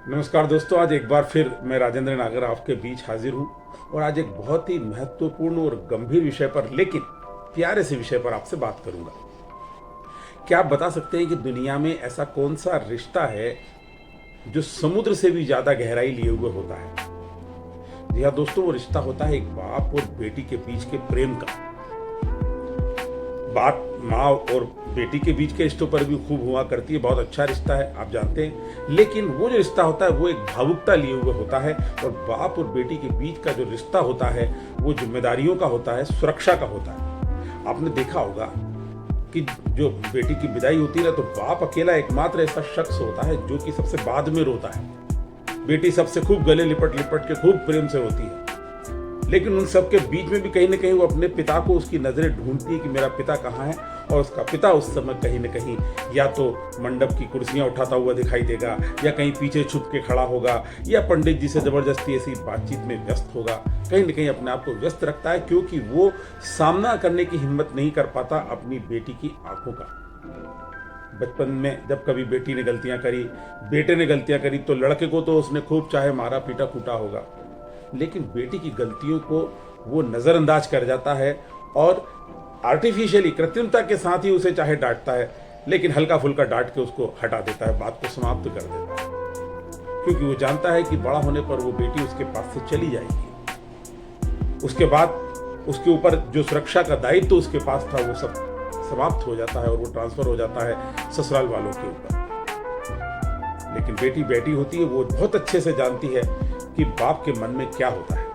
नमस्कार दोस्तों, आज एक बार फिर मैं राजेंद्र नागर आपके बीच हाजिर हूँ और आज एक बहुत ही महत्वपूर्ण और गंभीर विषय पर, लेकिन प्यारे से विषय पर आपसे बात करूंगा। क्या आप बता सकते हैं कि दुनिया में ऐसा कौन सा रिश्ता है जो समुद्र से भी ज्यादा गहराई लिए हुए होता है? जी हाँ दोस्तों, वो रिश्ता होता है एक बाप और बेटी के बीच के प्रेम का। बाप माँ और बेटी के बीच के रिश्तों पर भी खूब हुआ करती है, बहुत अच्छा रिश्ता है, आप जानते हैं। लेकिन वो जो रिश्ता होता है वो एक भावुकता लिए हुए होता है, और बाप और बेटी के बीच का जो रिश्ता होता है वो जिम्मेदारियों का होता है, सुरक्षा का होता है। आपने देखा होगा कि जो बेटी की विदाई होती है ना, तो बाप अकेला एकमात्र ऐसा शख्स होता है जो कि सबसे बाद में रोता है। बेटी सबसे खूब गले लिपट लिपट के खूब प्रेम से रोती है, लेकिन उन सब के बीच में भी कहीं ना कहीं वो अपने पिता को, उसकी नजरें ढूंढती है कि मेरा पिता कहाँ है। और उसका पिता उस समय कहीं ना कहीं या तो मंडप की कुर्सियां उठाता हुआ दिखाई देगा, या कहीं पीछे छुप के खड़ा होगा, या पंडित जी से जबरदस्ती ऐसी बातचीत में व्यस्त होगा। कहीं ना कहीं अपने आप को व्यस्त रखता है, क्योंकि वो सामना करने की हिम्मत नहीं कर पाता अपनी बेटी की आंखों का। बचपन में जब कभी बेटी ने गलतियां करी, बेटे ने गलतियां करी, तो लड़के को तो उसने खूब चाहे मारा पीटा कूटा होगा, लेकिन बेटी की गलतियों को वो नज़रअंदाज कर जाता है और आर्टिफिशियली, कृत्रिमता के साथ ही उसे चाहे डांटता है, लेकिन हल्का फुल्का डांट के उसको हटा देता है, बात को समाप्त कर देता है, क्योंकि वो जानता है कि बड़ा होने पर वो बेटी उसके पास से चली जाएगी। उसके बाद उसके ऊपर जो सुरक्षा का दायित्व तो उसके पास था वो सब समाप्त हो जाता है और वो ट्रांसफर हो जाता है ससुराल वालों के ऊपर। लेकिन बेटी बेटी होती है, वो बहुत अच्छे से जानती है कि बाप के मन में क्या होता है।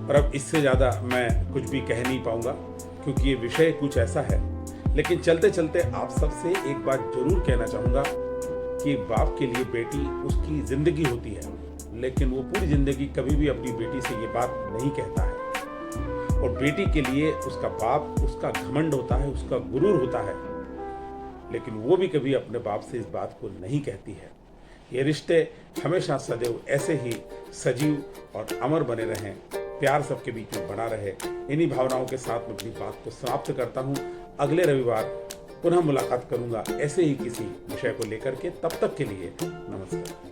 और अब इससे ज़्यादा मैं कुछ भी कह नहीं पाऊंगा, क्योंकि ये विषय कुछ ऐसा है। लेकिन चलते चलते आप सबसे एक बात जरूर कहना चाहूँगा कि बाप के लिए बेटी उसकी ज़िंदगी होती है, लेकिन वो पूरी ज़िंदगी कभी भी अपनी बेटी से ये बात नहीं कहता है। और बेटी के लिए उसका बाप उसका घमंड होता है, उसका गुरूर होता है, लेकिन वो भी कभी अपने बाप से इस बात को नहीं कहती है। ये रिश्ते हमेशा सदैव ऐसे ही सजीव और अमर बने रहें, प्यार सबके बीच में बना रहे। इन्हीं भावनाओं के साथ मैं अपनी बात को समाप्त करता हूँ। अगले रविवार पुनः मुलाकात करूंगा ऐसे ही किसी विषय को लेकर के। तब तक के लिए नमस्कार।